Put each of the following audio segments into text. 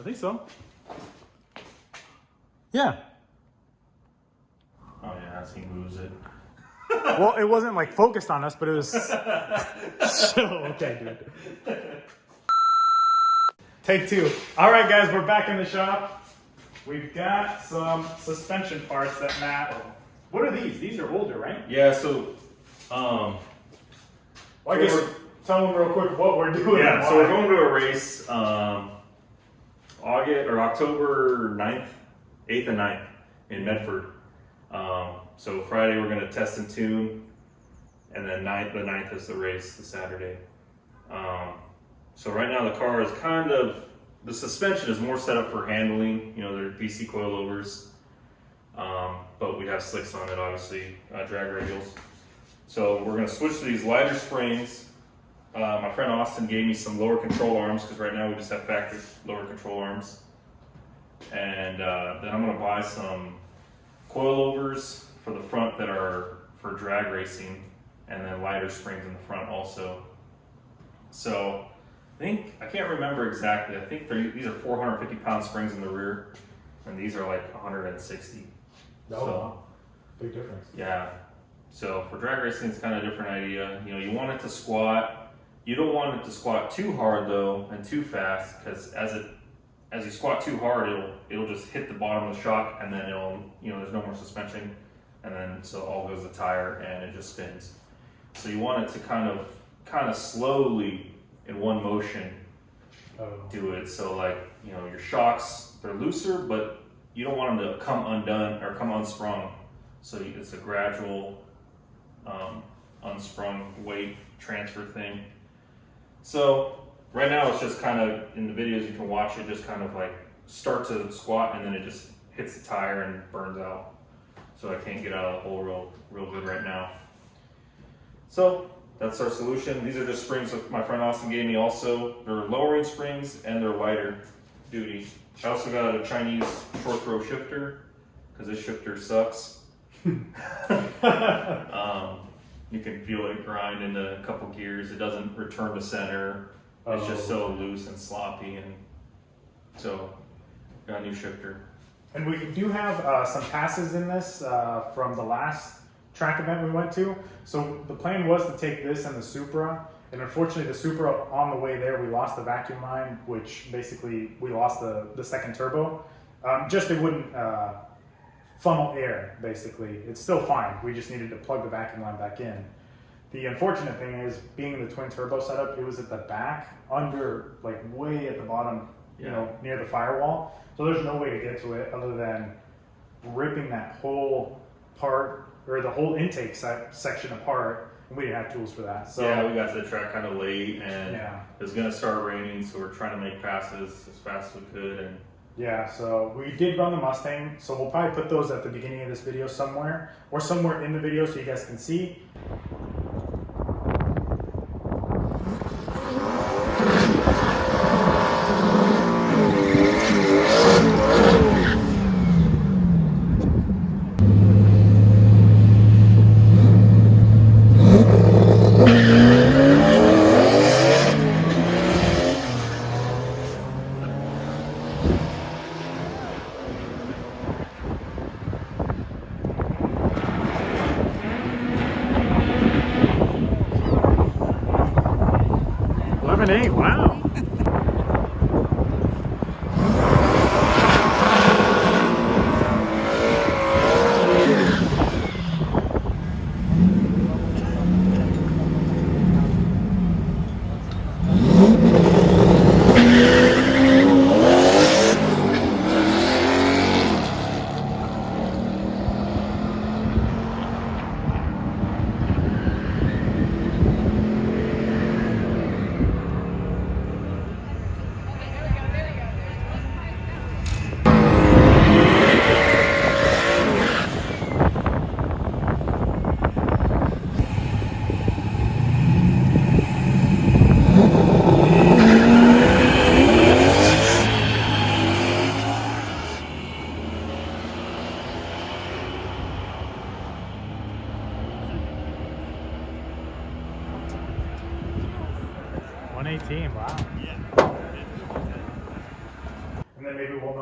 I think so. Yeah. Oh yeah, as he moves it. Well, it wasn't like focused on us, but it was. So, okay, dude. Take two. All right, guys, we're back in the shop. We've got some suspension parts that Matt. What are these? These are older, right? Yeah. So, well, I guess tell them real quick what we're doing. Yeah. So we're going to a race, August or October 9th, 8th and 9th in Medford. So Friday we're going to test and tune, and then the 9th is the race, the Saturday. So right now the car is kind of, the suspension is more set up for handling, you know, they're BC coilovers, but we have slicks on it, obviously, drag radials. So we're going to switch to these lighter springs. My friend Austin gave me some lower control arms, because right now we just have factory lower control arms. And then I'm going to buy some coilovers for the front that are for drag racing, and then lighter springs in the front also. So I can't remember exactly. I think these are 450-pound springs in the rear, and these are like 160. Oh, so, wow. Big difference. Yeah. So for drag racing, it's kind of a different idea. You know, you want it to squat. You don't want it to squat too hard though, and too fast, because as you squat too hard, it'll just hit the bottom of the shock, and then there's no more suspension, and then so all goes the tire and it just spins. So you want it to kind of slowly in one motion do it. So like, you know, your shocks, they're looser, but you don't want them to come undone or come unsprung. So it's a gradual unsprung weight transfer thing. So right now it's just kind of, in the videos you can watch it, just kind of like start to squat and then it just hits the tire and burns out. So I can't get out of the hole real good right now. So that's our solution. These are just springs that my friend Austin gave me also. They're lowering springs and they're lighter duty. I also got a Chinese short throw shifter, because this shifter sucks. You can feel it grind into a couple gears. It doesn't return to center. It's just so loose and sloppy, and so got a new shifter. And we do have some passes in this from the last track event we went to. So the plan was to take this and the Supra, and unfortunately the Supra, on the way there we lost the vacuum line, which basically we lost the second turbo. Just it wouldn't funnel air, basically. It's still fine. We just needed to plug the vacuum line back in. The unfortunate thing is, being in the twin turbo setup, it was at the back, under, like way at the bottom, you know, near the firewall. So there's no way to get to it other than ripping that whole part, or the whole intake section apart, and we didn't have tools for that. So yeah, we got to the track kind of late, and yeah, it was going to start raining, so we're trying to make passes as fast as we could. And yeah, so we did run the Mustang, so we'll probably put those at the beginning of this video somewhere, or somewhere in the video so you guys can see. Wow.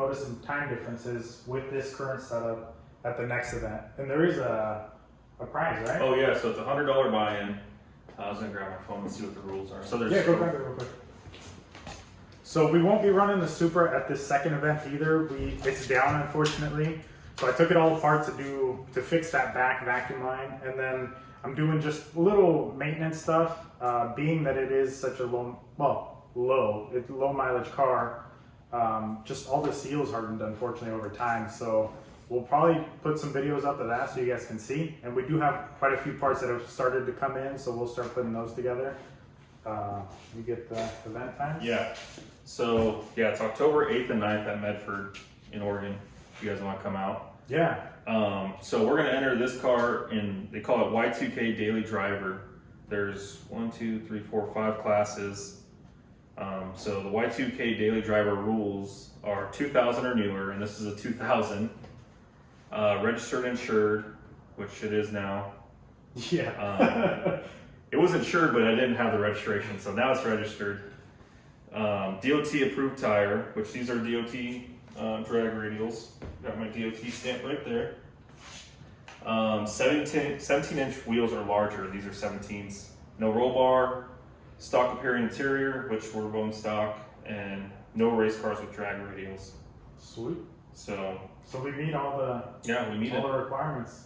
notice some time differences with this current setup at the next event. And there is a prize, right? Oh yeah, so it's $100 buy-in. I was gonna grab my phone and see what the rules are. So there's Yeah, go grab it real quick. So we won't be running the Supra at this second event either. It's down, unfortunately. So I took it all apart to fix that back vacuum line, and then I'm doing just little maintenance stuff. Being that it is such a low mileage car, just all the seals hardened unfortunately over time. So we'll probably put some videos up of that so you guys can see. And we do have quite a few parts that have started to come in, so we'll start putting those together. You get the event times? Yeah. So yeah, it's October 8th and 9th at Medford in Oregon. If you guys want to come out. Yeah. So we're gonna enter this car in, they call it Y2K Daily Driver. There's 5 classes. So the Y2K Daily Driver rules are 2000 or newer, and this is a 2000. Registered and insured, which it is now. Yeah. It was insured, but I didn't have the registration, so now it's registered. DOT approved tire, which these are DOT drag radials. Got my DOT stamp right there. 17-inch wheels are larger. These are 17s. No roll bar, stock appearing interior, which we're going stock, and no race cars with drag radials. Sweet. So we meet all the the requirements.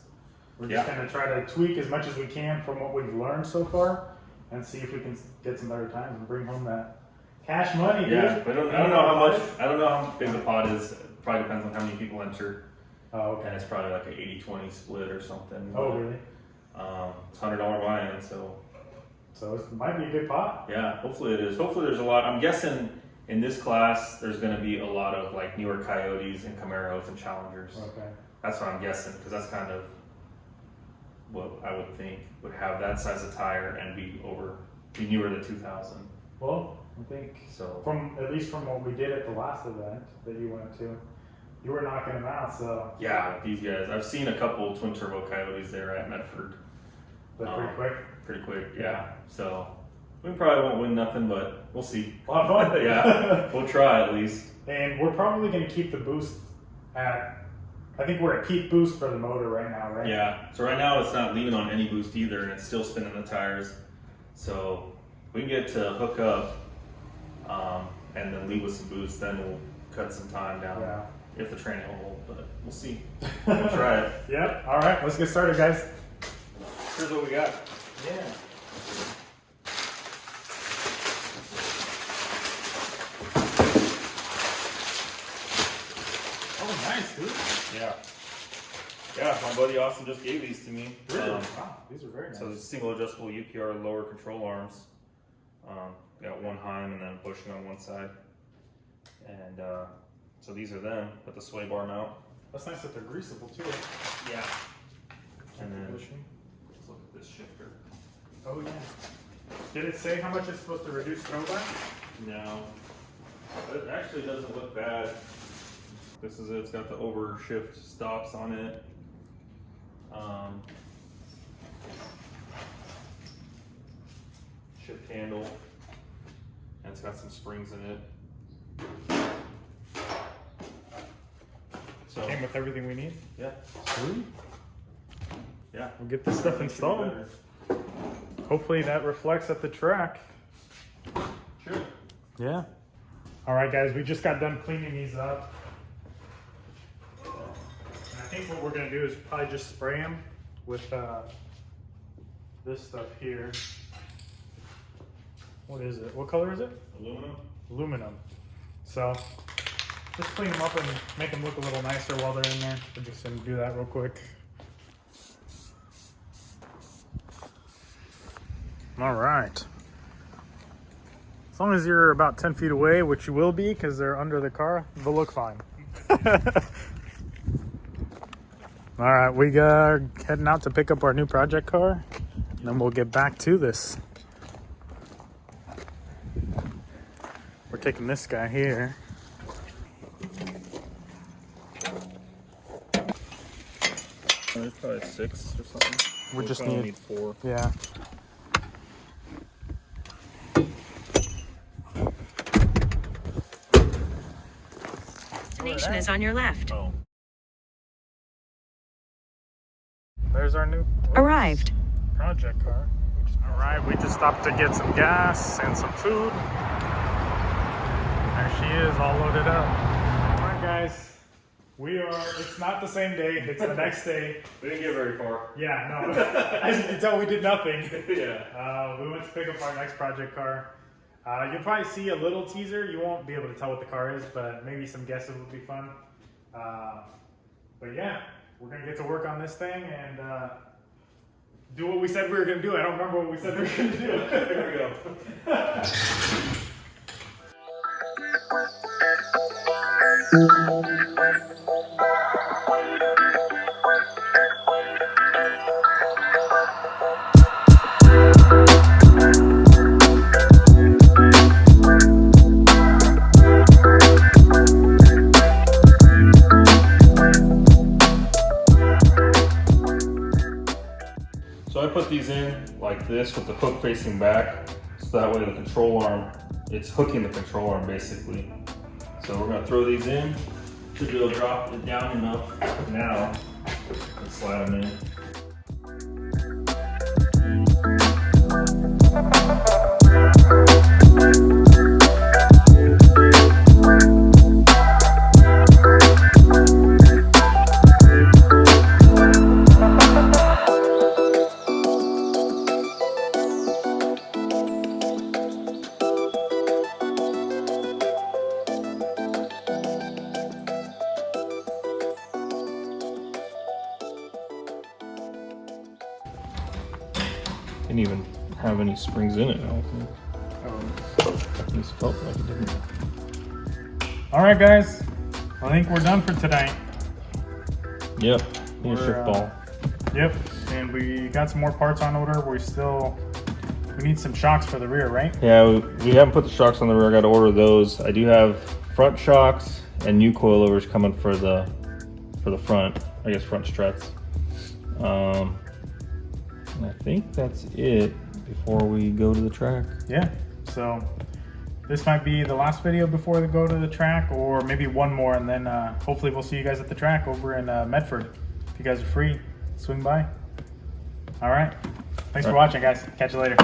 We're just gonna try to tweak as much as we can from what we've learned so far, and see if we can get some better times and bring home that cash money. Yeah, dude. but I don't know how much. I don't know how big the pot is. It probably depends on how many people enter. Oh, okay. And it's probably like an 80-20 split or something. Oh, really? It's $100 buy-in, so it might be a good pot. yeah. Hopefully it is. Hopefully there's a lot. I'm guessing in this class there's going to be a lot of like newer Coyotes and Camaros and Challengers. Okay. That's what I'm guessing, because that's kind of what I would think would have that size of tire and be newer than 2000. Well, I think So at least from what we did at the last event that you went to, you were knocking them out. So yeah, these guys. I've seen a couple twin turbo Coyotes there at Medford. but pretty quick. Pretty quick, yeah. So we probably won't win nothing, but we'll see. A lot of fun. Yeah, we'll try at least. And we're probably going to keep the boost at. I think we're at peak boost for the motor right now, right? Yeah. So right now it's not leaving on any boost either, and it's still spinning the tires. So we can get to hook up, and then leave with some boost. Then we'll cut some time down. Yeah. If the training will hold, but we'll see. We'll try it. Yep. All right, let's get started, guys. Here's what we got. Yeah. Oh, nice, dude. Yeah. Yeah, my buddy Austin just gave these to me. Really? Wow, these are very nice. So the single adjustable UPR lower control arms. Got one Heim and then a bushing on one side. And so these are them with the sway bar mount. That's nice that they're greasable too. Yeah. And then Bushing. let's look at this shifter. Oh yeah. Did it say how much it's supposed to reduce throwback? No. It actually doesn't look bad. This is it. It's got the overshift stops on it. Shift handle. And it's got some springs in it. So Came with everything we need. yeah. Sweet. Yeah. We'll get this stuff Should be installed. better. Hopefully that reflects at the track. Sure. Yeah. All right, guys, we just got done cleaning these up. And I think what we're gonna do is probably just spray them with this stuff here. What is it? What color is it? Aluminum. Aluminum. So just clean them up and make them look a little nicer while they're in there. We're just gonna do that real quick. All right. As long as you're about 10 feet away, which you will be because they're under the car, they'll look fine. All right, we are heading out to pick up our new project car, and then we'll get back to this. We're taking this guy here. There's probably 6 or something. We just probably need 4. Yeah. Destination is on your left. Oh. There's our new Arrived. project car. All right, we just stopped to get some gas and some food. There she is, all loaded up. All right, guys. It's not the same day, it's the next day. We didn't get very far. Yeah, no. As you can tell, we did nothing. Yeah. We went to pick up our next project car. You'll probably see a little teaser. You won't be able to tell what the car is, but maybe some guesses will be fun. But yeah, we're gonna get to work on this thing and do what we said we were gonna do. I don't remember what we said we were gonna do. There we go. So I put these in like this with the hook facing back, so that way the control arm, it's hooking the control arm basically. So we're gonna throw these in, should be able to drop it down enough now and slide them in. Didn't even have any springs in it, I don't think. It just felt like it didn't. All right, guys. I think we're done for tonight. Yep, need a We're, shift ball. Yep, and we got some more parts on order. We need some shocks for the rear, right? Yeah, we haven't put the shocks on the rear. I got to order those. I do have front shocks and new coilovers coming for the front. I guess front struts. And I think that's it before we go to the track. Yeah. So this might be the last video before they go to the track, or maybe one more, and then hopefully we'll see you guys at the track over in Medford. If you guys are free, swing by. All right. Thanks for watching, guys. Catch you later.